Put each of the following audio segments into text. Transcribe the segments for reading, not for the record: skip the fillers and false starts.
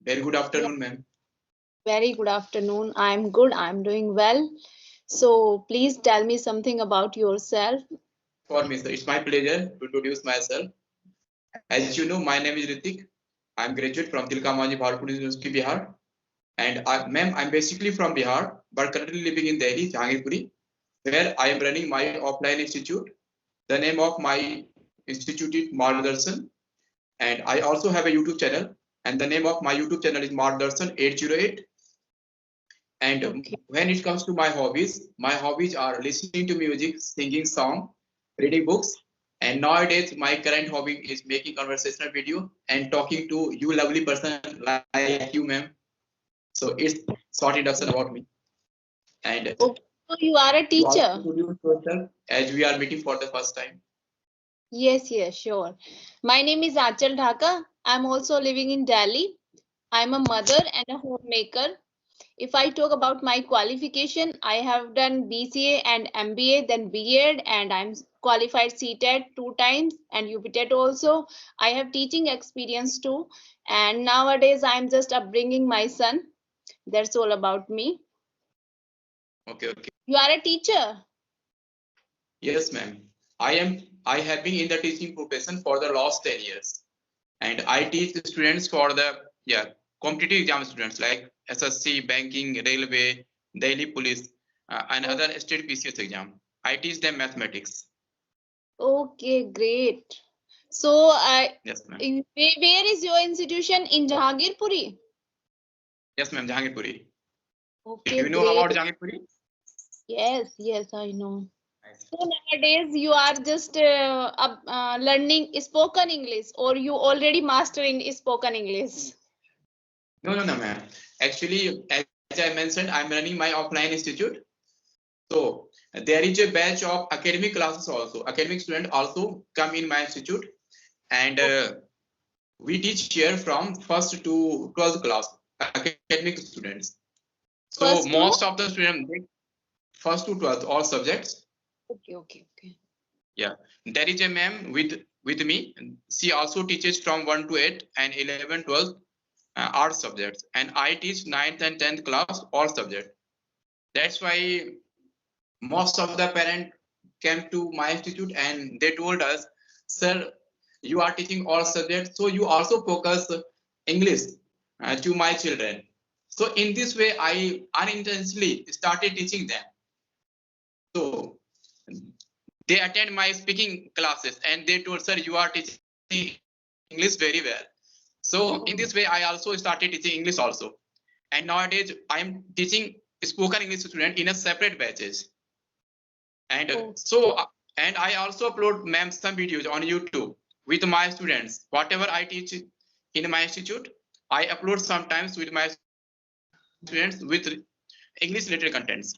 Very good Yeah, afternoon, ma'am. very good afternoon. I'm good. I'm doing well. So please tell me something about yourself. For me, sir, it's my pleasure to introduce myself. As you know, my name is Ritik. I'm graduate from Tilka Manjhi Bharpur University, Bihar. And ma'am, I'm basically from Bihar, but currently living in Delhi, Jahangirpuri, where I am running my offline institute. The name of my institute is Margdarshan, and I also have a YouTube channel. And the name of my YouTube channel is Margdarshan 808. And Okay. when it comes to my hobbies are listening to music, singing song, reading books. And nowadays, my current hobby is making conversational video and talking to you lovely person like you, ma'am. So it's short introduction about me. And Okay. So you are a you also teacher? introduce yourself as we are meeting for the first time. Yes, yes, sure. My name is Anchal Dhaka. I'm also living in Delhi. I'm a mother and a homemaker. If I talk about my qualification, I have done BCA and MBA, then B.Ed, and I'm qualified CTET 2 times and UPTET also. I have teaching experience too, and nowadays I'm just upbringing my son. That's all about me. Okay, okay. You are a teacher? Yes, ma'am. I have been in the teaching profession for the last 10 years. And I teach the students for the competitive exam students like SSC, banking, railway, Delhi police, and Oh, other state PCS exam. I teach them mathematics. okay, great. So, Yes, ma'am. where is your institution in Jahangirpuri? Yes, ma'am. Jahangirpuri. Do Okay, you know about great. Jahangirpuri? Yes, yes, I know. Nice. So nowadays you are just learning spoken English, or you already master in spoken English. No, no, no, ma'am. Actually, as I mentioned, I'm running my offline institute. So there is a batch of academic classes also. Academic students also come in my institute, and Okay. we teach here from first to 12th class academic students. So First most two. of the students they first to 12th all subjects. Okay, okay, okay. Yeah, there is a ma'am with me. She also teaches from 1 to 8 and 11, 12 art subjects, and I teach 9th and 10th class all subjects. That's why most of the parents came to my institute and they told us, sir, you are teaching all subjects, so you also focus English to my children. So in this way, I unintentionally started teaching them. So they attend my speaking classes and they told, sir, you are teaching English very well. So in this way, I also started teaching English also. And nowadays, I am teaching spoken English student in a separate batches. And Oh, and I also upload ma'am some videos on YouTube with my students. Whatever I teach in my institute, I upload sometimes with my students with English related contents.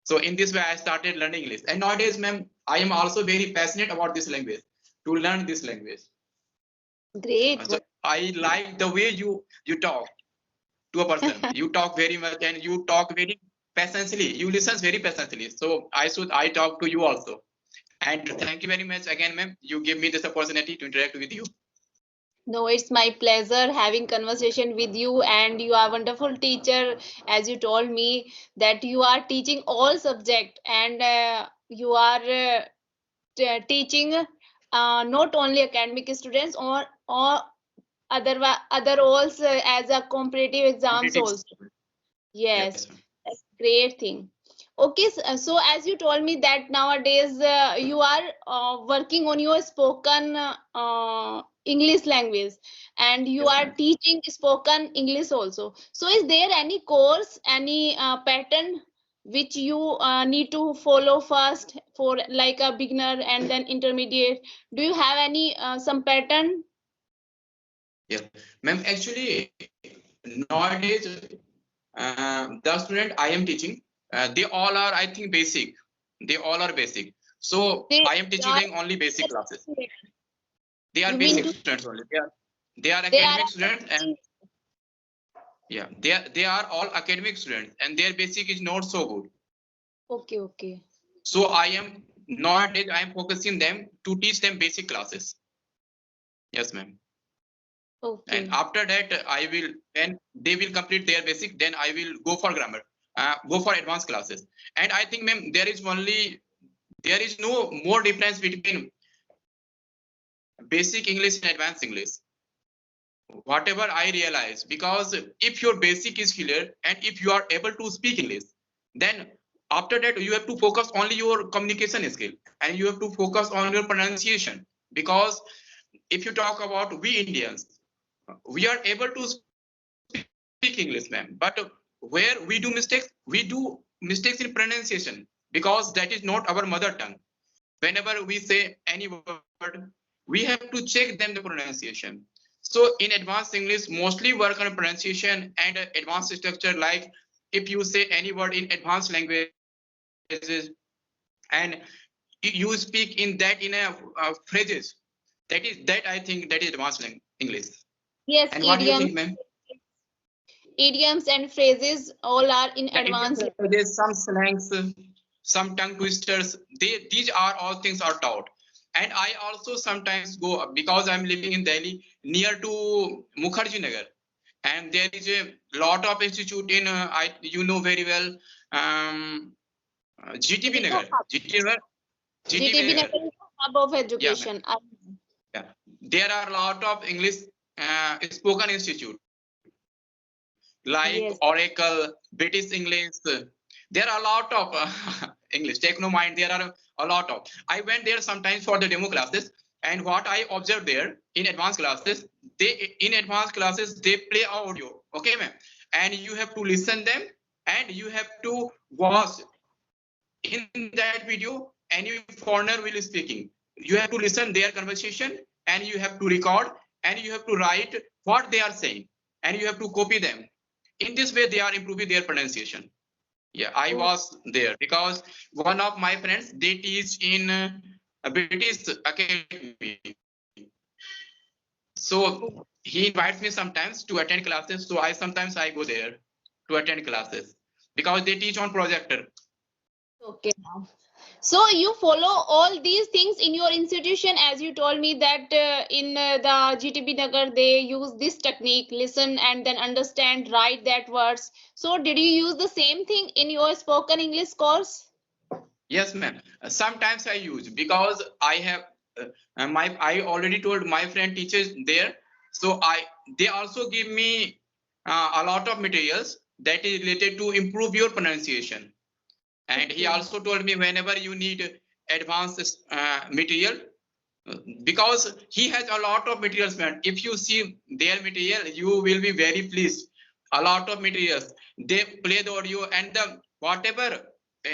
So in this way, I started learning English. And nowadays, ma'am, I am also very passionate about this language, to learn this language. So great. I like the way you talk to a person. You talk very much and you talk very patiently. You listen very patiently. So I talk to you also. And thank you very much again, ma'am. You give me this opportunity to interact with you. No, it's my pleasure having conversation with you, and you are a wonderful teacher. As you told me that you are teaching all subject, and you are teaching not only academic students or other also as a competitive exams Competitive. also. Yes, Yes, ma'am. that's great thing. Okay, so as you told me that nowadays you are working on your spoken English language, and you Yes, are ma'am. teaching spoken English also. So is there any course, any pattern which you need to follow first for like a beginner and then intermediate? Do you have any some pattern? Yeah, ma'am. Actually, nowadays, the student I am teaching, they all are, I think, basic. They all are basic. So They I am teaching are them only basic classes. They are you mean basic to students only. They are they are academic students, and yeah, they are all academic students, and their basic is not so good. okay, okay. So I am nowadays I am focusing them to teach them basic classes. Yes, ma'am. Okay. And after that, I will, when they will complete their basic, then I will go for grammar, go for advanced classes. And I think, ma'am, there is no more difference between basic English and advanced English. Whatever I realize, because if your basic is clear and if you are able to speak English, then after that you have to focus only your communication skill and you have to focus on your pronunciation. Because if you talk about we Indians, we are able to speak English, ma'am, but where we do mistakes in pronunciation, because that is not our mother tongue. Whenever we say any word, we have to check them the pronunciation. So in advanced English, mostly work on pronunciation and advanced structure. Like if you say any word in advanced languages and you speak in a phrases, that I think that is advanced English. Yes, And what do you think, ma'am? idioms and phrases all are in advanced. There's some slangs, some tongue twisters. These are all things are taught. And I also sometimes go, because I'm living in Delhi near to Mukherjee Nagar, and there is a lot of institute in you know very well, GTB Nagar. GTB Nagar. Nagar is the hub of Yeah, education. yeah. There are a lot of English spoken institute like Yes. Oracle, British English. There are a lot of English, Technomind. There are a lot of. I went there sometimes for the demo classes, and what I observed there in advanced classes, they play audio, okay, ma'am, and you have to listen them, and you have to watch in that video. Any foreigner will speaking, you have to listen their conversation, and you have to record, and you have to write what they are saying, and you have to copy them. In this way, they are improving their pronunciation. Yeah, I was there because one of my friends, they teach in a British academy. So he invites me sometimes to attend classes. So sometimes I go there to attend classes because they teach on projector. Okay. So you follow all these things in your institution, as you told me that in the GTB Nagar they use this technique, listen and then understand, write that words. So did you use the same thing in your spoken English course? Yes, ma'am. Sometimes I use, because I have I already told my friend teaches there. So they also give me a lot of materials that is related to improve your pronunciation. And he also told me whenever you need advanced material, because he has a lot of materials, man. If you see their material, you will be very pleased. A lot of materials. They play the audio and the whatever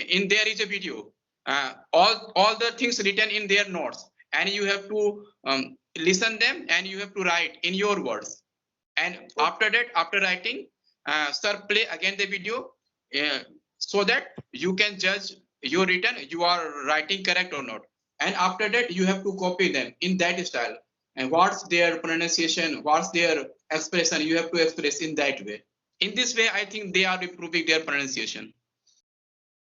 in there is a video. All the things written in their notes, and you have to listen them, and you have to write in your words. And after that, after writing, sir, play again the video, so that you can judge your written, you are writing correct or not. And after that, you have to copy them in that style. And what's their pronunciation, what's their expression, you have to express in that way. In this way, I think they are improving their pronunciation.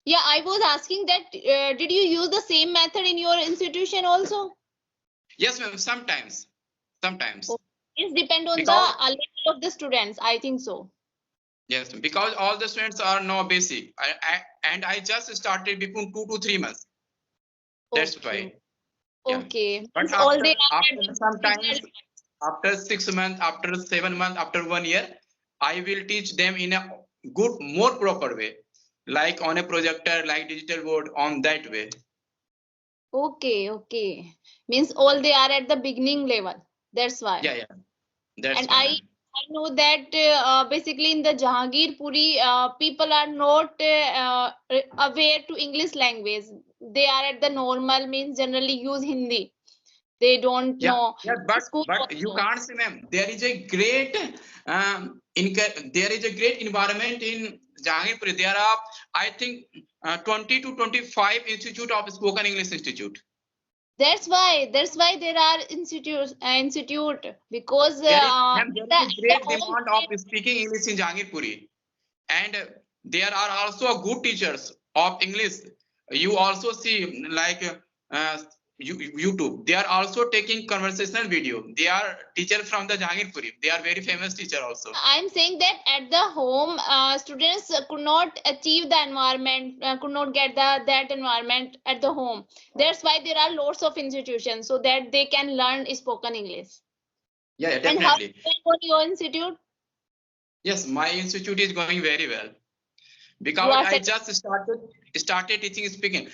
Yeah, I was asking that did you use the same method in your institution also? Yes, ma'am. Sometimes. It depends on because, the level of the students, I think so. Yes, because all the students are now basic. And I just started between 2 to 3 months. That's why. Yeah. Okay. But after sometimes, after 6 months, after 7 months, after 1 year, I will teach them in a good, more proper way, like on a projector, like digital board, on that way. Okay. Means all they are at the beginning level. That's why. Yeah. That's and why. I know that basically in the Jahangirpuri, people are not aware to English language. They are at the normal, means generally use Hindi. They don't know. Yeah, but you Also. can't say, ma'am. There is a great there is a great environment in Jahangirpur. There are, I think, 20 to 25 institute of spoken English institute. That's why there are institute because There is a great the demand of speaking English in Jahangirpuri, and there are also good teachers of English. You also see like YouTube. They are also taking conversational video. They are teacher from the Jahangirpuri. They are very famous teacher also. I'm saying that at the home, students could not achieve the environment, could not get that environment at the home. That's why there are lots of institutions so that they can learn spoken English. Yeah, And how definitely. is it going on your institute? Yes, my institute is going very well You because are I said, just started teaching speaking.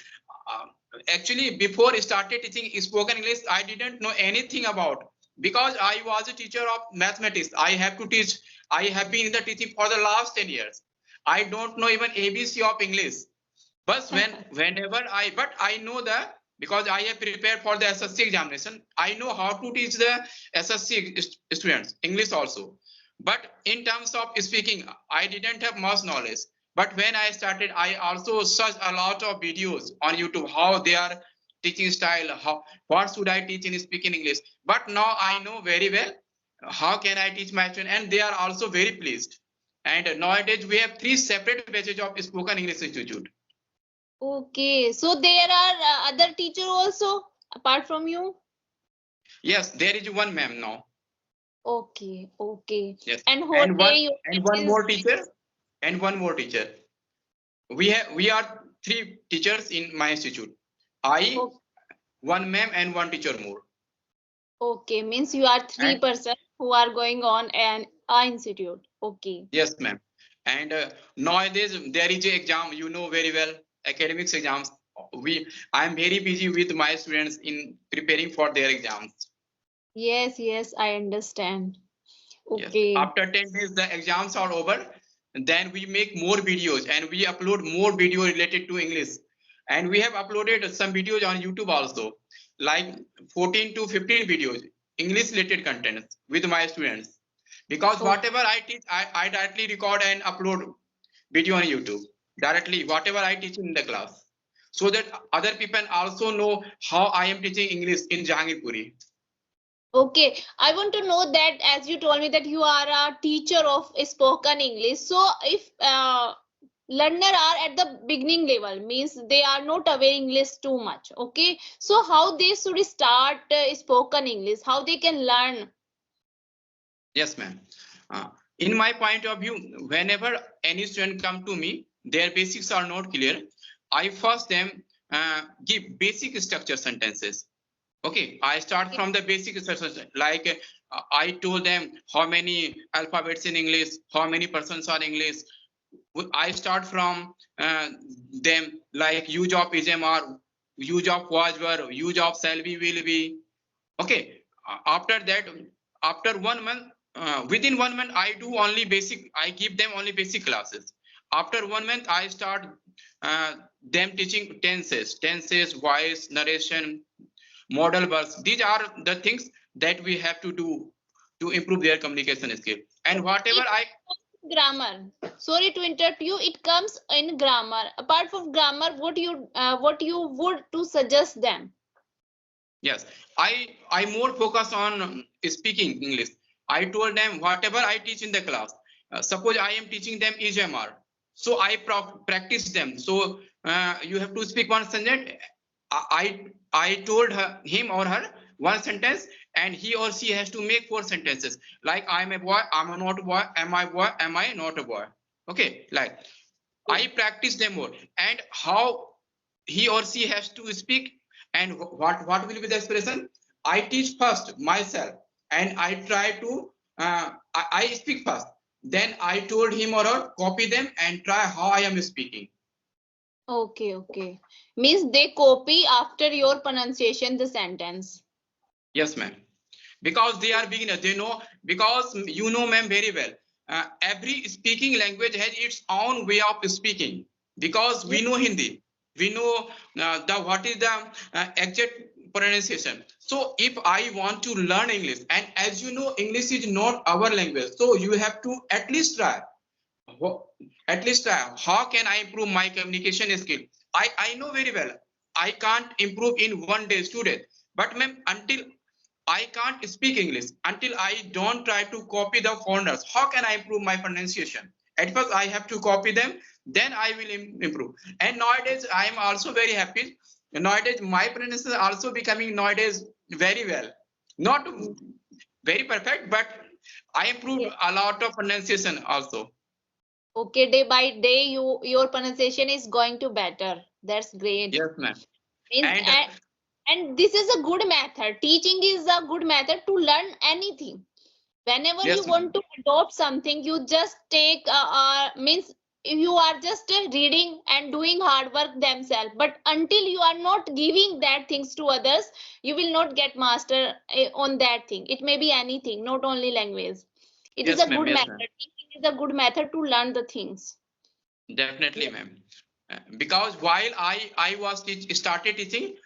Actually, before I started teaching spoken English, I didn't know anything about, because I was a teacher of mathematics. I have to teach. I have been in the teaching for the last 10 years. I don't know even ABC of English. But but I know that because I have prepared for the SSC examination, I know how to teach the SSC students English also. But in terms of speaking, I didn't have much knowledge. But when I started, I also searched a lot of videos on YouTube, how they are teaching style, what should I teach in speaking English. But now I know very well how can I teach my students, and they are also very pleased. And nowadays we have 3 separate batches of spoken English institute. okay. So there are other teacher also apart from you? Yes, there is one ma'am now. Okay, okay. Yes, And whole day you and one teach more teacher, and one more teacher. We are 3 teachers in my institute. I, one ma'am, and one teacher more. okay, means you are three And person who are going on an institute. Okay. yes, ma'am. And nowadays there is a exam. You know very well, academics exams. I am very busy with my students in preparing for their exams. Yes, yes, I understand. Yes. Okay. After 10 days, the exams are over. Then we make more videos and we upload more video related to English. And we have uploaded some videos on YouTube also, like 14 to 15 videos, English related contents with my students. Because whatever I teach, I directly record and upload video on YouTube directly, whatever I teach in the class, so that other people also know how I am teaching English in Jahangirpuri. Okay, I want to know that as you told me that you are a teacher of spoken English. So if learner are at the beginning level, means they are not aware English too much. Okay, so how they should start spoken English? How they can learn? Yes, ma'am. In my point of view, whenever any student come to me, their basics are not clear, I first them give basic structure sentences. Okay, I start from the basic structure, like I told them how many alphabets in English, how many persons are English. I start from them, like use of is or use of was were, use of shall be, will be. Okay, after that, after 1 month, within 1 month, I do only basic. I give them only basic classes. After 1 month, I start them teaching tenses, voice, narration, modal verbs. These are the things that we have to do to improve their communication skill. And whatever I Grammar. Sorry to interrupt you. It comes in grammar. Apart from grammar, what you would to suggest them? yes, I more focus on speaking English. I told them whatever I teach in the class. Suppose I am teaching them EGMR, so I practice them. So you have to speak one sentence. I told him or her one sentence, and he or she has to make 4 sentences. Like I am a boy, I am not a boy, am I boy, am I not a boy? Okay, like I practice them more, and how he or she has to speak, and what will be the expression. I teach first myself, and I try to I speak first, then I told him or her copy them and try how I am speaking. Okay, okay. Means they copy after your pronunciation the sentence. Yes, ma'am, because they are beginners, they know, because you know, ma'am, very well, every speaking language has its own way of speaking. Because we know Hindi, we know the what is the exact pronunciation. So if I want to learn English, and as you know, English is not our language, so you have to at least try, how can I improve my communication skill. I know very well I can't improve in 1 day, 2 days, but ma'am, until I can't speak English, until I don't try to copy the foreigners, how can I improve my pronunciation? At first I have to copy them, then I will improve. And nowadays I am also very happy, nowadays my pronunciation is also becoming nowadays very well. Not very perfect, but I improved a lot of pronunciation also. Okay, day by day, your pronunciation is going to better. That's great. Yes, ma'am. Means And and this is a good method. Teaching is a good method to learn anything. Whenever you yes, ma'am. want to adopt something, you just take means you are just reading and doing hard work themselves. But until you are not giving that things to others, you will not get master on that thing. It may be anything, not only language. It is Yes, a ma'am. good Yes, method. ma'am. Teaching is a good method to learn the things. Definitely, ma'am. Because while I was started teaching,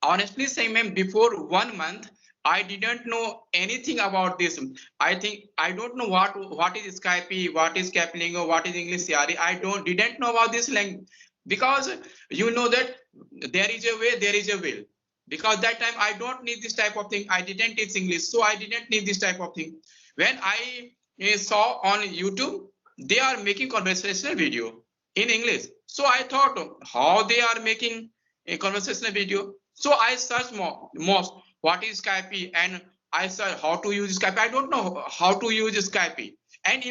honestly saying, ma'am, before 1 month, I didn't know anything about this. I think I don't know what is Skype, what is Caplingo, what is English CRE. I didn't know about this language, because you know that there is a way, there is a will. Because that time I don't need this type of thing. I didn't teach English, so I didn't need this type of thing. When I saw on YouTube, they are making conversational video in English. So I thought how they are making a conversational video. So I searched most what is Skype, and I searched how to use Skype. I don't know how to use Skype, and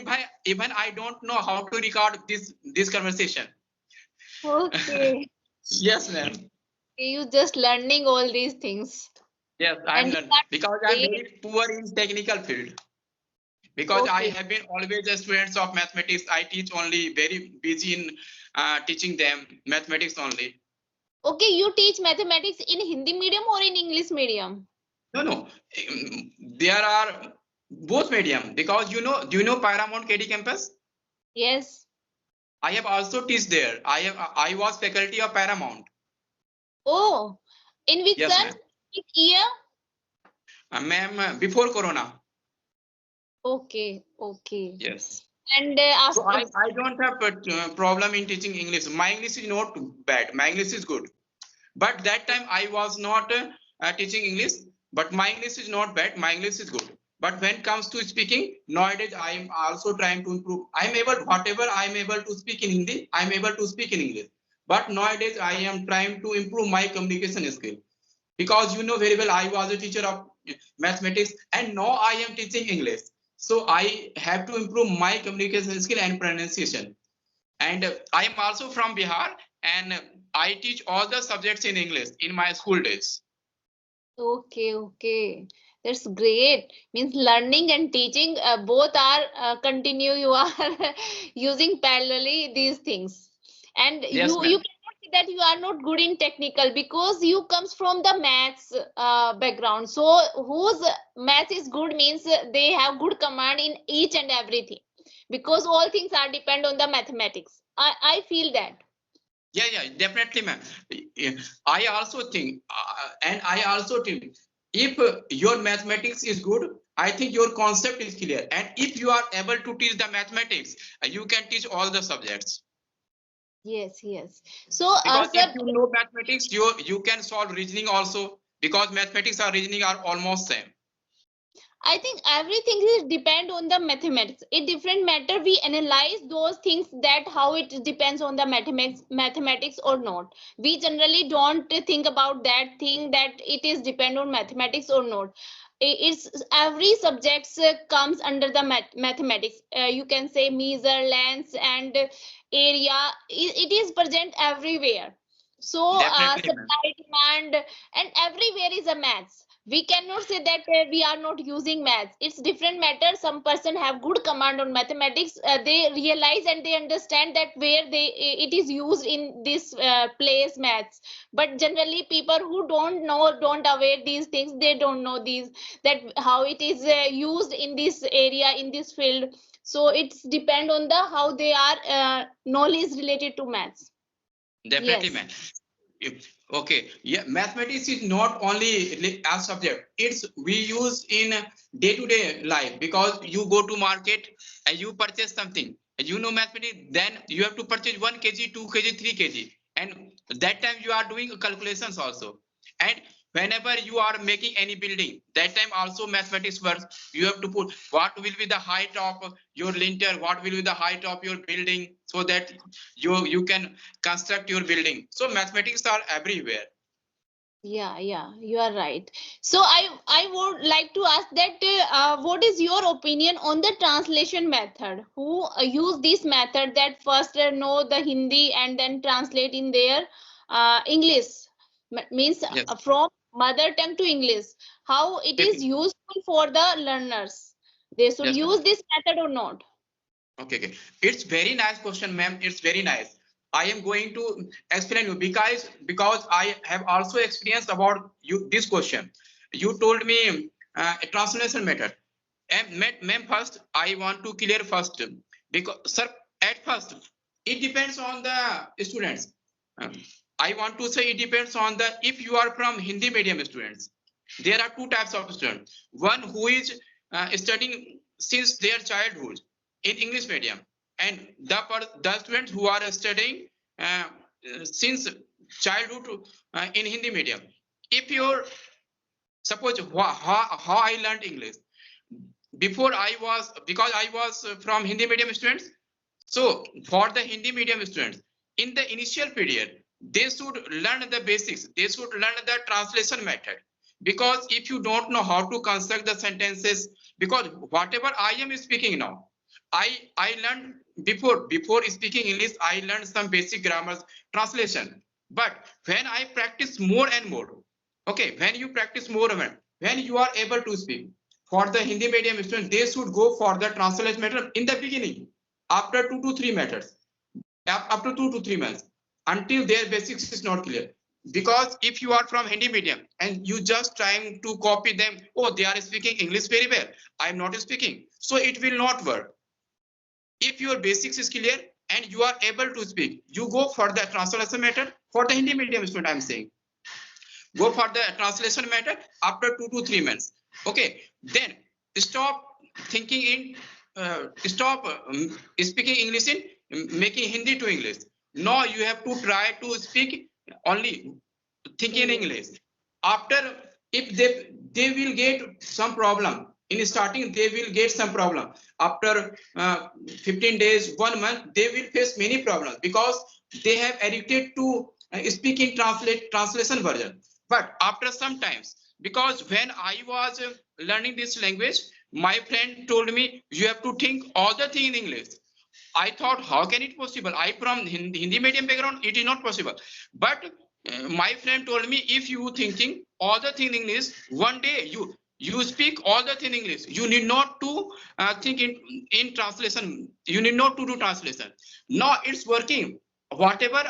even I don't know how to record this conversation. Okay. Yes, ma'am. You just learning all these things. Yes, I'm And you learning are because I'm great. very poor in technical field. Because I Okay. have been always a student of mathematics. I teach only very busy in teaching them mathematics only. Okay, you teach mathematics in Hindi medium or in English medium? No, no. There are both medium, because do you know Paramount KD campus? Yes. I have also teach there. I was faculty of Paramount. Oh, in which Yes, sun? ma'am. Which year? Ma'am, before Corona. Okay, okay. Yes. And So after, I don't have a problem in teaching English. My English is not bad. My English is good. But that time I was not teaching English. But my English is not bad. My English is good. But when it comes to speaking, nowadays I am also trying to improve. I am able, whatever I am able to speak in Hindi, I am able to speak in English. But nowadays I am trying to improve my communication skill. Because you know very well, I was a teacher of mathematics, and now I am teaching English. So I have to improve my communication skill and pronunciation. And I am also from Bihar, and I teach all the subjects in English in my school days. okay, okay. That's great. Means learning and teaching both are continue. You are using parallelly these things, and Yes, you ma'am. cannot say that you are not good in technical because you comes from the maths background. So whose math is good means they have good command in each and everything, because all things are depend on the mathematics. I feel that. Yeah, definitely, ma'am. I also think, and I also think, if your mathematics is good, I think your concept is clear. And if you are able to teach the mathematics, you can teach all the subjects. Yes, yes. So, Because if sir, you know mathematics, you can solve reasoning also, because mathematics or reasoning are almost same. I think everything is depend on the mathematics. It different matter we analyze those things that how it depends on the mathematics or not. We generally don't think about that thing that it is depend on mathematics or not. It's every subject comes under the mathematics. You can say measure, length, and area. It is present everywhere. So Definitely, ma'am. supply, demand, and everywhere is a maths. We cannot say that we are not using maths. It's different matter. Some person have good command on mathematics. They realize and they understand that where they it is used in this place maths. But generally people who don't know, don't aware these things, they don't know these, that how it is used in this area, in this field. So it's depend on the how they are knowledge related to maths. Definitely, Yes. man. Okay, yeah, mathematics is not only a subject. It's we use in day-to-day life, because you go to market and you purchase something. And you know mathematics, then you have to purchase 1 kg, 2 kg, 3 kg, and that time you are doing calculations also. And whenever you are making any building, that time also mathematics works. You have to put what will be the height of your lintel, what will be the height of your building, so that you can construct your building. So mathematics are everywhere. Yeah, yeah, you are right. So I would like to ask that what is your opinion on the translation method? Who use this method that first know the Hindi and then translate in their English? Means Yes. from mother tongue to English. How it is Okay. useful for the learners? They should Yes, ma'am. use this method or not? Okay, okay. It's very nice question, ma'am. It's very nice. I am going to explain you because I have also experienced about you this question. You told me a translation method. And ma'am, first I want to clear first because sir, at first it depends on the students. Um, I want to say it depends on the if you are from Hindi medium students. There are two types of students. One who is studying since their childhood in English medium, and the students who are studying uh, since childhood in Hindi medium. If you're suppose how I learned English before I was because I was from Hindi medium students. So for the Hindi medium students, in the initial period, they should learn the basics. They should learn the translation method. Because if you don't know how to construct the sentences, because whatever I am speaking now, I learned before speaking English, I learned some basic grammar translation. But when I practice more and more, okay, when you practice more and more, when you are able to speak, for the Hindi medium students, they should go for the translation method in the beginning after 2 to 3 meters, after 2 to 3 months, until their basics is not clear. Because if you are from Hindi medium and you just trying to copy them, oh, they are speaking English very well, I'm not speaking, so it will not work. If your basics is clear and you are able to speak, you go for the translation method. For the Hindi medium student, I'm saying go for the translation method after 2 to 3 months. Okay, then stop thinking in stop speaking English in making Hindi to English. Now you have to try to speak only think in English. After, if they will get some problem in starting, they will get some problem after 15 days, 1 month, they will face many problems because they have addicted to speak in translation version. But after some times, because when I was learning this language, my friend told me you have to think all the thing in English. I thought, how can it possible? I from Hindi medium background, it is not possible. But my friend told me, if you thinking all the thing in English, one day you speak all the thing in English. You need not to think in translation. You need not to do translation. Now it's working. Whatever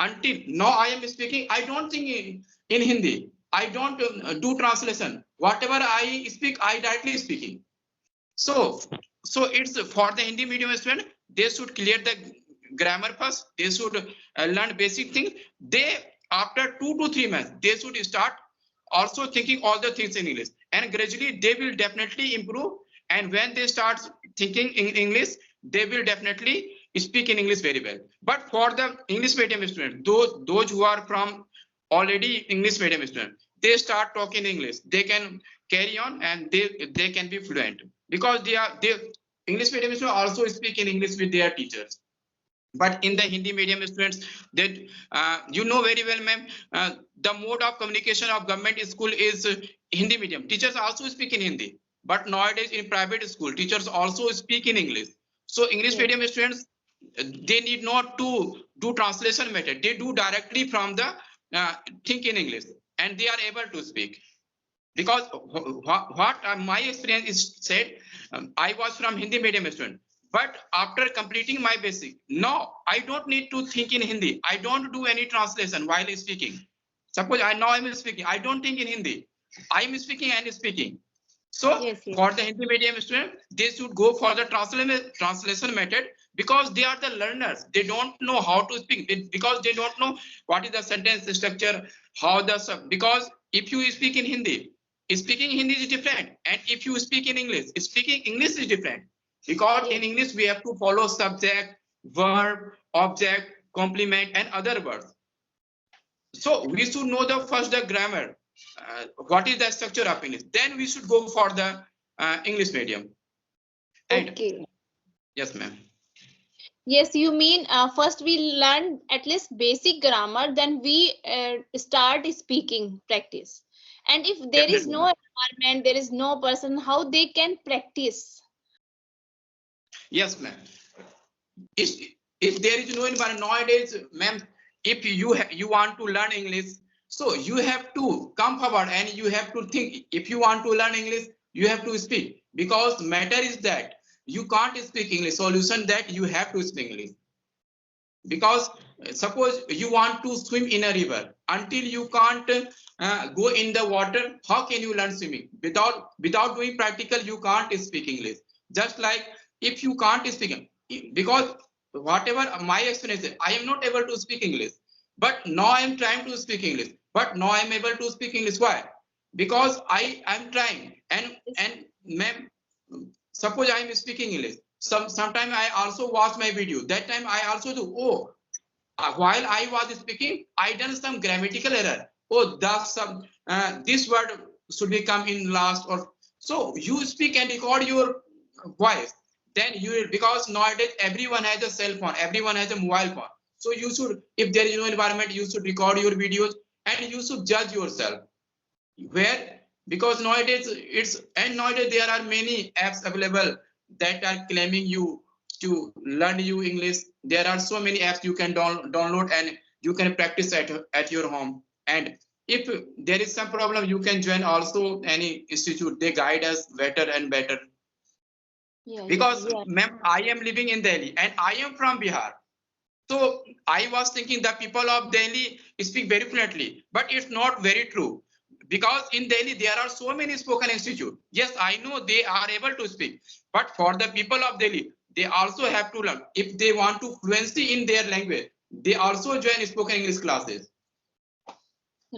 until now I am speaking, I don't think in Hindi. I don't do translation. Whatever I speak, I directly speaking. So, so it's for the Hindi medium student, they should clear the grammar first. They should learn basic thing. They, after 2 to 3 months, they should start also thinking all the things in English, and gradually they will definitely improve. And when they start thinking in English, they will definitely speak in English very well. But for the English medium student, those who are from already English medium student, they start talking English. They can carry on and they can be fluent because they English medium students also speak in English with their teachers. But in the Hindi medium students, that you know very well, ma'am, the mode of communication of government school is Hindi medium. Teachers also speak in Hindi, but nowadays in private school, teachers also speak in English. So English medium students, they need not to do translation method. They do directly from the think in English, and they are able to speak. Because what my experience is said, I was from Hindi medium student, but after completing my basic, now I don't need to think in Hindi. I don't do any translation while speaking. Suppose I'm speaking, I don't think in Hindi. I'm speaking and speaking. So Yes, yes. for the Hindi medium student, they should go for the translation method, because they are the learners. They don't know how to speak because they don't know what is the sentence structure, how the because if you speak in Hindi, speaking Hindi is different, and if you speak in English, speaking English is different. Because Yes. in English we have to follow subject, verb, object, complement, and other words. So we should know the first the grammar, what is the structure of English. Then we should go for the English medium. And Okay. yes, ma'am. Yes, you mean first we learn at least basic grammar, then we start speaking practice. And if there is Definitely, no ma'am. environment, there is no person, how they can practice? Yes, ma'am. if if there is no environment nowadays, ma'am, if you want to learn English, so you have to come forward and you have to think. If you want to learn English, you have to speak, because matter is that you can't speak English. Solution that you have to speak English, because suppose you want to swim in a river, until you can't go in the water, how can you learn swimming? Without doing practical, you can't speak English. Just like, if you can't speak, because whatever my experience, I am not able to speak English, but now I am trying to speak English, but now I am able to speak English. Why? Because I am trying. And ma'am, suppose I am speaking English, sometime I also watch my video, that time I also do. Oh, while I was speaking, I done some grammatical error. Oh, this word should be come in last. Or so you speak and record your voice. Then you will, because nowadays everyone has a cell phone, everyone has a mobile phone. So you should, if there is no environment, you should record your videos and you should judge yourself. Where, because nowadays there are many apps available that are claiming you to learn you English. There are so many apps you can download and you can practice at your home. And if there is some problem, you can join also any institute. They guide us better and better. Yeah, yeah, Because yeah. ma'am, I am living in Delhi and I am from Bihar. So I was thinking the people of Delhi speak very fluently, but it's not very true. Because in Delhi there are so many spoken institute. Yes, I know they are able to speak, but for the people of Delhi, they also have to learn. If they want to fluency in their language, they also join spoken English classes.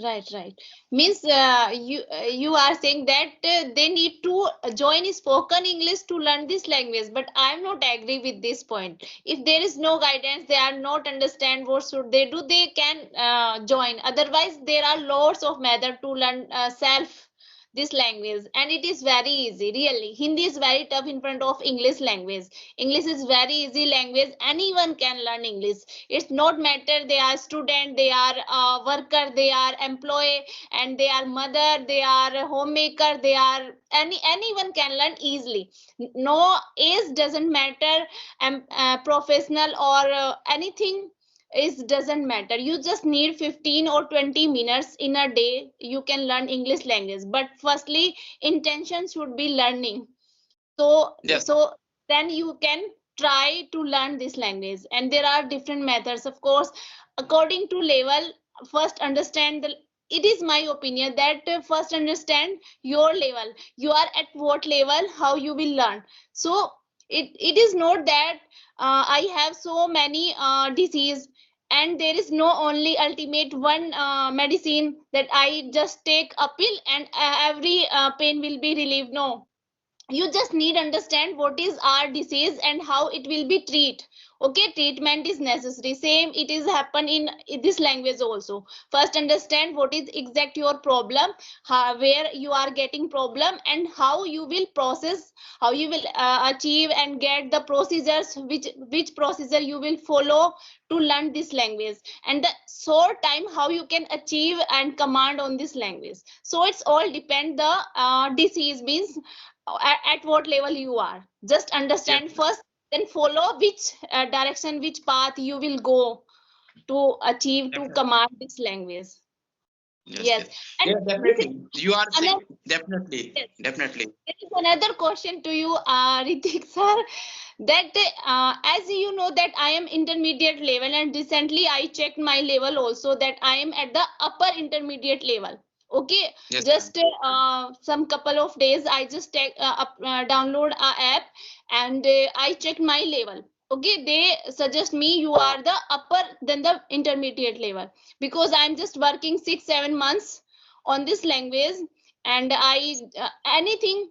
Right, right. Means you are saying that they need to join spoken English to learn this language, but I'm not agree with this point. If there is no guidance, they are not understand what should they do, they can join. Otherwise, there are lots of method to learn self this language, and it is very easy. Really, Hindi is very tough in front of English language. English is very easy language. Anyone can learn English. It's not matter they are student, they are worker, they are employee, and they are mother, they are homemaker, they are anyone can learn easily. No age doesn't matter. Professional or anything is doesn't matter. You just need 15 or 20 minutes in a day, you can learn English language. But firstly, intention should be learning. so Yes, so then you can try to learn this language, and there are different methods, of course, according to level. First understand the, it is my opinion that first understand your level. You are at what level, how you will learn. So it is not that I have so many disease, and there is no only ultimate one medicine that I just take a pill and every pain will be relieved. No, you just need understand what is our disease and how it will be treated. Okay, treatment is necessary. Same it is happen in this language also. First understand what is exact your problem, how, where you are getting problem, and how you will process, how you will achieve and get the procedures, which procedure you will follow to learn this language, and the short time how you can achieve and command on this language. So it's all depend the disease means at what level you are. Just yes, understand first, then follow which direction, which path you will go to achieve, to definitely. command this language. Yes, Yes. yes. And Yeah, this is definitely. You are saying another, definitely, yes, definitely. there is another question to you, Ritik sir, that as you know that I am intermediate level, and recently I checked my level also, that I am at the upper intermediate level. Okay, Yes, ma'am. just some couple of days I just download a app, and I checked my level. Okay, they suggest me you are the upper than the intermediate level, because I'm just working 6 7 months on this language, and I anything,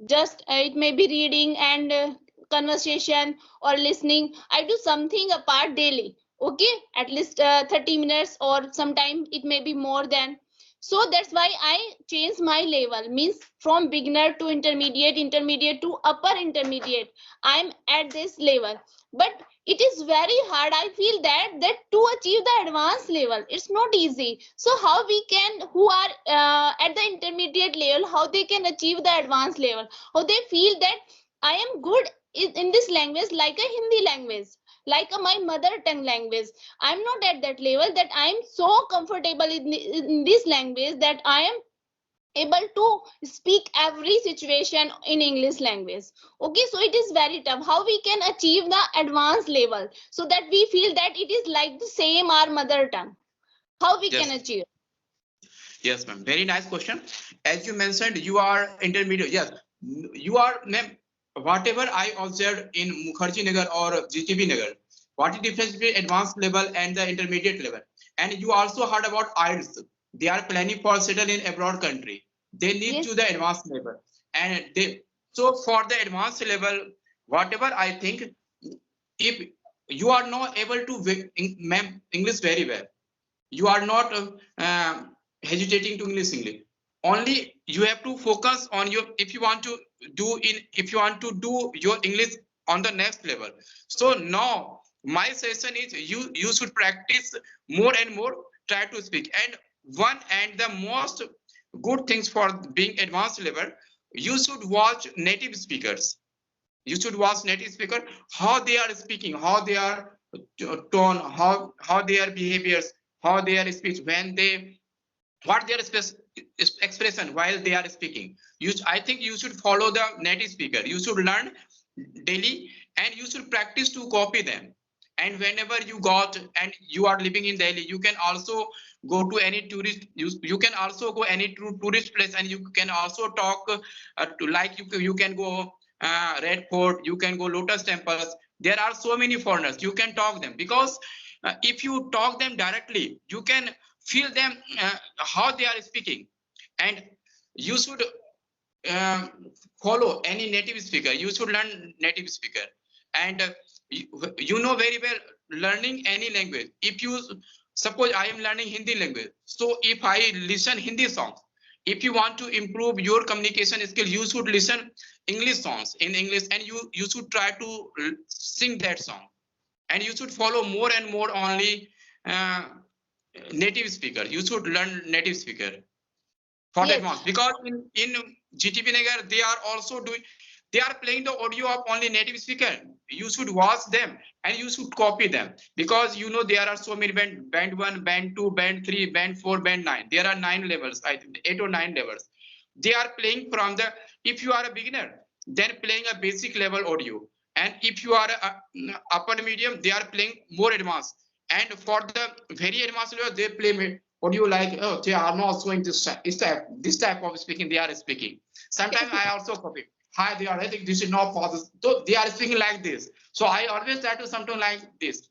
just it may be reading and conversation or listening, I do something apart daily. Okay, at least 30 minutes, or sometime it may be more than. So that's why I changed my level, means from beginner to intermediate, intermediate to upper intermediate. I'm at this level, but it is very hard. I feel that to achieve the advanced level, it's not easy. So how we can, who are at the intermediate level, how they can achieve the advanced level, how they feel that I am good in this language, like a Hindi language, like my mother tongue language. I'm not at that level that I'm so comfortable in this language that I am able to speak every situation in English language. Okay, so it is very tough. How we can achieve the advanced level so that we feel that it is like the same our mother tongue? How we can Yes. achieve? Yes, ma'am. Very nice question. As you mentioned, you are intermediate. Yes, you are, ma'am. Whatever I observed in Mukherjee Nagar or GTB Nagar, what is the difference between advanced level and the intermediate level? And you also heard about IELTS. They are planning for settle in abroad country. They need Yes, to the advanced level, and they, so for the advanced level, whatever I think, if you are not able to ma'am English very well, you are not hesitating to English. Only you have to focus on your, if you want to do your English on the next level. So now my suggestion is you should practice more and more, try to speak. And one and the most good things for being advanced level, you should watch native speakers. You should watch native speaker, how they are speaking, how they are tone, how their behaviors, how their speech, when they, what their expression while they are speaking. I think you should follow the native speaker. You should learn daily, and you should practice to copy them. And whenever you got and you are living in Delhi, you can also go to any tourist, you can also go any tourist place, and you can also talk to, like you can go Red Fort, you can go Lotus temples. There are so many foreigners, you can talk them, because if you talk them directly, you can feel them how they are speaking. And you should um, follow any native speaker. You should learn native speaker. And you know very well, learning any language, if you, suppose I am learning Hindi language, so if I listen Hindi songs, if you want to improve your communication skill, you should listen English songs in English, and you should try to sing that song. And you should follow more and more only uh, native speaker. You should learn native speaker for the yes, advance, because in GTP Nagar they are also doing, they are playing the audio of only native speaker. You should watch them and you should copy them, because you know there are so many band 1, band 2, band 3, band 4, band 9. There are 9 levels, I think 8 or 9 levels. They are playing from the, if you are a beginner, then playing a basic level audio. And if you are a upper medium, they are playing more advanced. And for the very advanced level, they play audio like, oh, they are not showing this type of speaking they are speaking. Sometimes I also copy. Hi, they are, I think this is not for this. So they are speaking like this. So I always try to something like this.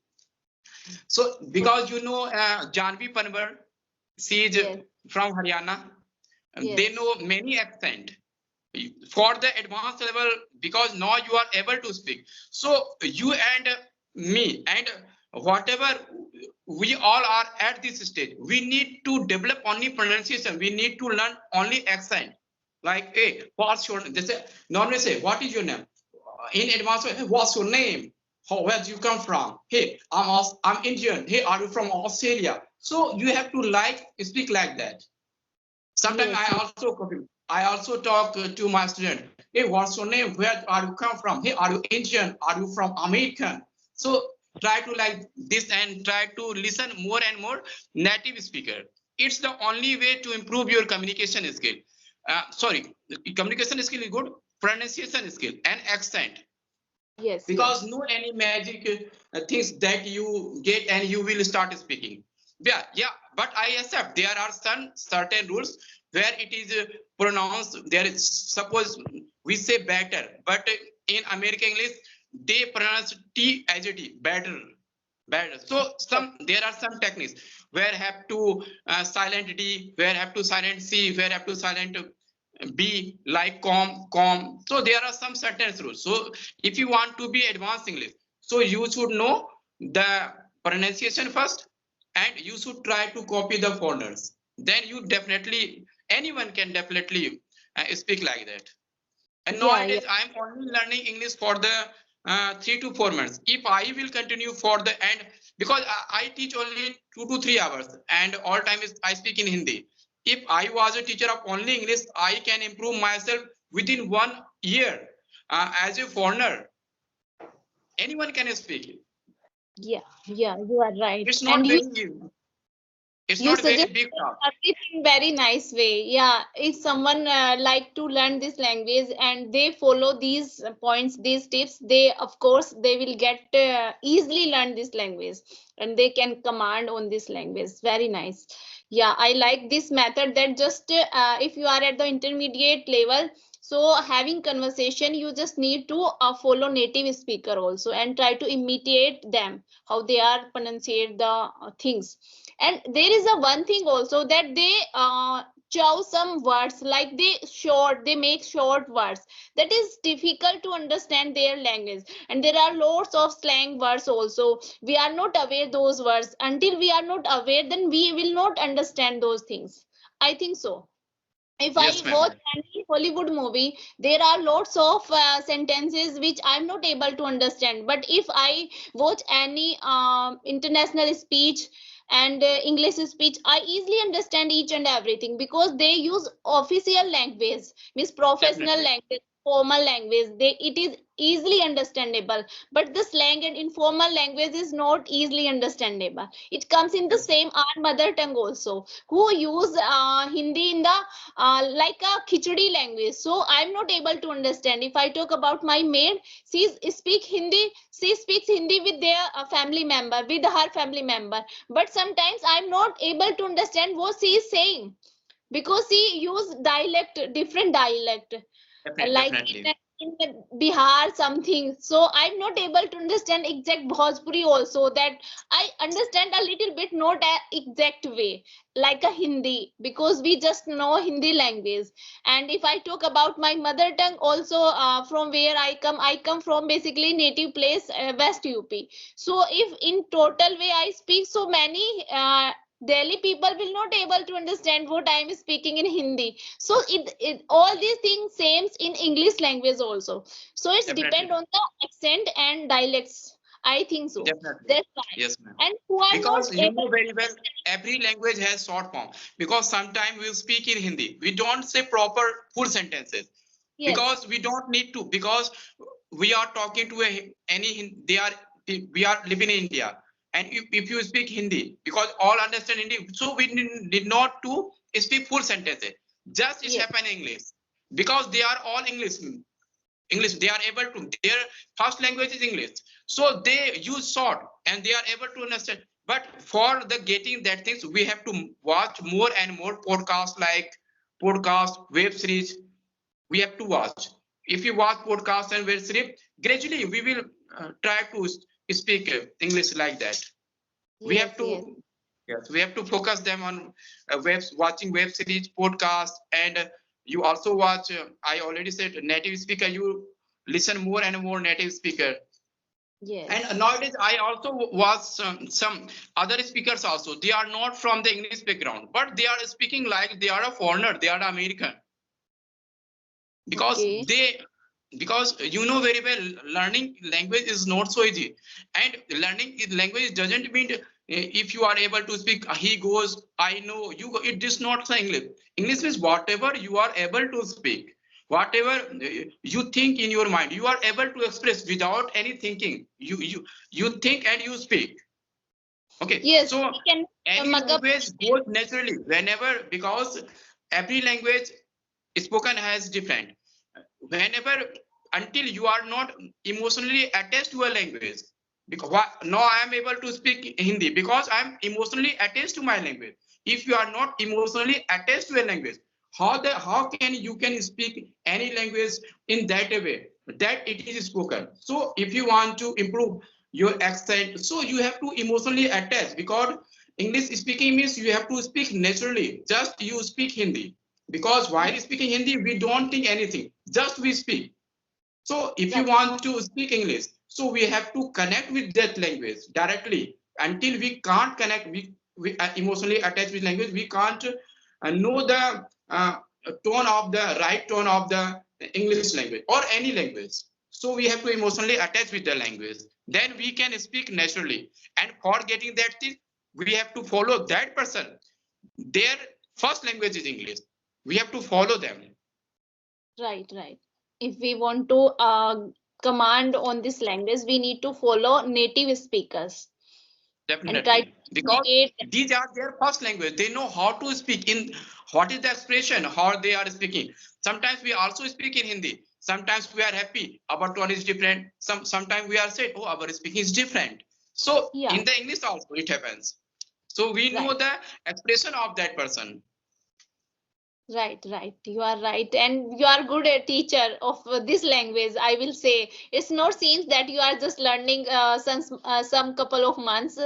So because you know Janvi Panwar, she is yes, from Haryana. They yes, know many accent. For the advanced level, because now you are able to speak, so you and me and whatever, we all are at this stage, we need to develop only pronunciation, we need to learn only accent. Like, hey, what's your name? They say, normally say, what is your name? In advance, hey, what's your name? How, where do you come from? Hey, I'm Indian. Hey, are you from Australia? So you have to like speak like that. Sometimes yes, I also talk to my student. Hey, what's your name? Where are you come from? Hey, are you Indian? Are you from American? So try to like this and try to listen more and more native speaker. It's the only way to improve your communication skill. Sorry, communication skill is good, pronunciation skill and accent. yes, Because yes, no any magic things that you get and you will start speaking. Yeah, but I accept there are some certain rules where it is pronounced, there is, suppose we say better, but in American English they pronounce T as a T, better. So some, there are some techniques where have to silent D, where have to silent C, where have to silent B, like com. So there are some certain rules. So if you want to be advanced English, so you should know the pronunciation first, and you should try to copy the foreigners. then you definitely, anyone can definitely speak like that. And Yeah, yeah. nowadays I'm only learning English for the 3 to 4 months. If I will continue for the end, because I teach only 2 to 3 hours and all time is I speak in Hindi. If I was a teacher of only English, I can improve myself within 1 year. As a foreigner, anyone can speak it. Yeah, yeah, you are right. It's not And very, it's you not very suggest big task. everything very nice way. Yeah, if someone like to learn this language and they follow these points, these tips, they of course they will get easily learn this language and they can command on this language. Very nice. Yeah, I like this method that just if you are at the intermediate level, so having conversation, you just need to follow native speaker also and try to imitate them how they are pronunciate the things. And there is a one thing also that they choose some words like they make short words that is difficult to understand their language. And there are lots of slang words also, we are not aware those words. Until we are not aware, then we will not understand those things, I think so. If I Yes, ma'am. watch any Hollywood movie, there are lots of sentences which I'm not able to understand. But if I watch any international speech and English speech, I easily understand each and everything because they use official language, means professional Definitely. language, formal language. It is easily understandable. But the slang and informal language is not easily understandable. It comes in the Yes, same our mother tongue also. Who use Hindi in the like a khichdi language, so I'm not able to understand. If I talk about my maid, she speak Hindi, she speaks Hindi with their family member, with her family member, but sometimes I'm not able to understand what she is saying because she use dialect, different dialect, definitely, like definitely. in the Bihar something. So I'm not able to understand exact Bhojpuri also. That I understand a little bit, not a exact way like a Hindi because we just know Hindi language. And if I talk about my mother tongue also, from where I come from basically native place West UP. So if in total way I speak so many. Delhi people will not able to understand what I am speaking in Hindi, so it all these things same in English language also. So it's depend Definitely. on the accent and dialects, I think so. Definitely. That's why. Yes, ma'am. And who are not Because you able know to very well, understand. every language has short form. Because sometimes we speak in Hindi, we don't say proper full sentences. Yes. Because we don't need to. Because we are talking to they are, we are living in India, and if you speak Hindi, because all understand Hindi, so we need not to speak full sentences. Just it Yes. happen in English, because they are all English, they are able to, their first language is English. So they use short and they are able to understand. But for the getting that things, we have to watch more and more podcasts, like podcast, web series. We have to watch. If you watch podcast and web series, gradually we will try to speak English like that. We have Yes. Yes. to, yes, we have to focus them on watching web series, podcast, and you also watch. I already said native speaker. You listen more and more native speaker. And Yes. nowadays, I also watch some other speakers also. They are not from the English background, but they are speaking like they are a foreigner. They are American, because Okay. they, because you know very well, learning language is not so easy. And learning language doesn't mean if you are able to speak, he goes, I know, you go. It is not the English. English is whatever you are able to speak, whatever you think in your mind, you are able to express without any thinking. You think and you speak. Okay, Yes. so We can any mug up. language goes naturally whenever, because every language spoken has different. Whenever, until you are not emotionally attached to a language, because now I am able to speak Hindi because I am emotionally attached to my language. If you are not emotionally attached to a language, how can you can speak any language in that way that it is spoken? So if you want to improve your accent, so you have to emotionally attach, because English speaking means you have to speak naturally. Just you speak Hindi, because while speaking Hindi, we don't think anything, just we speak. So if you Right. want to speak English, so we have to connect with that language directly. Until we can't connect, we are emotionally attached with language, we can't know the tone of the right tone of the English language or any language. So we have to emotionally attach with the language. Then we can speak naturally. And for getting that thing, we have to follow that person. Their first language is English. We have to follow them. Right, right. If we want to command on this language, we need to follow native speakers and try to Definitely, because communicate. these are their first language. They know how to speak in what is the expression, how they are speaking. Sometimes we also speak in Hindi. Sometimes we are happy, our tone is different. Sometimes we are said, oh, our speaking is different. So Yeah, in the English also it happens. So we know right. the expression of that person. Right, right. You are right. And you are good at teacher of this language. I will say it's not seems that you are just learning some couple of months.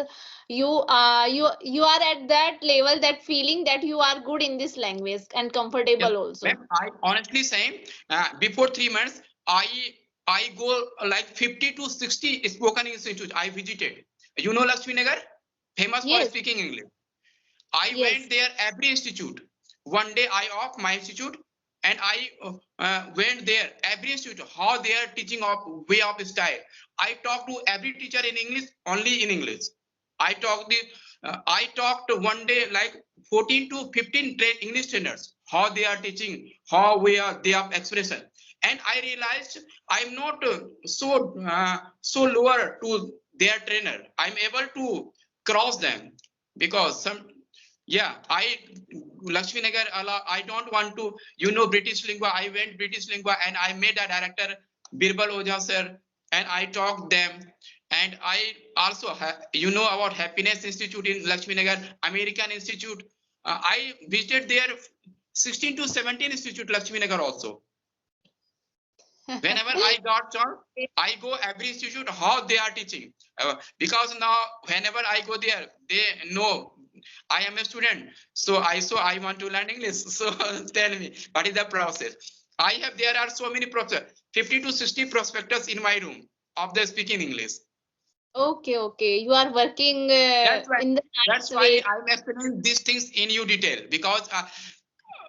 You are at that level, that feeling that you are good in this language and Yes, comfortable also. ma'am, I honestly say, before 3 months, I go like 50 to 60 spoken institute I visited. You know Lakshmi Nagar, famous for Yes, speaking English. I yes. went there every institute. One day I off my institute and I went there every institute, how they are teaching of way of style. I talked to every teacher in English, only in English. I talked one day like 14 to 15 English trainers, how they are teaching, how we are they have expression. And I realized I'm not so lower to their trainer. I'm able to cross them because some, yeah, Lakshmi Nagar, I don't want to, British lingua. I went British lingua and I made a director, Birbal Ojha sir, and I talked them. And I also, about Happiness Institute in Lakshmi Nagar, American Institute. I visited there 16 to 17 Institute, Lakshmi Nagar also. Whenever I got chance, I go every institute how they are teaching. Because now whenever I go there, they know I am a student. So I want to learn English. So tell me, what is the process? There are so many process, 50 to 60 prospectus in my room of the speaking English. Okay, okay. You are working That's why in the that's nice why way. I'm explaining these things in you detail, because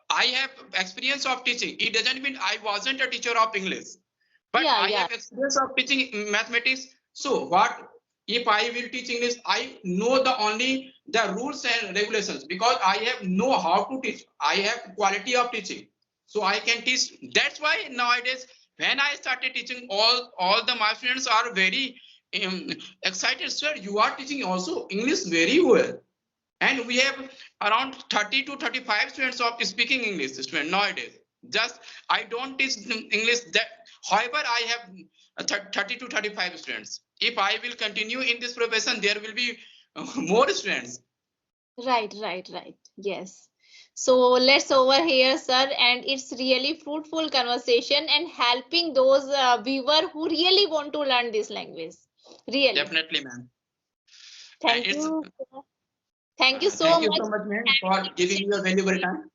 I have experience of teaching. It doesn't mean I wasn't a teacher of English. But Yeah, I yeah. have experience of teaching mathematics. So what if I will teach English? I know only the rules and regulations, because I have know how to teach. I have quality of teaching, so I can teach. That's why nowadays when I started teaching, all the my students are very um, excited. Sir, you are teaching also English very well, and we have around 30 to 35 students of speaking English student nowadays. Just I don't teach English that. However, I have 30 to 35 students. If I will continue in this profession, there will be more students. Right, right, right. Yes. So let's over here, sir, and it's really fruitful conversation and helping those viewer who really want to learn this language. Really. Definitely, ma'am. And Thank it's you. Thank you so thank you much. so much, ma'am, for giving me a valuable time.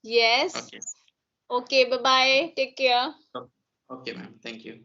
Yes. Okay. Okay, bye-bye. Take care. Okay, ma'am. Thank you.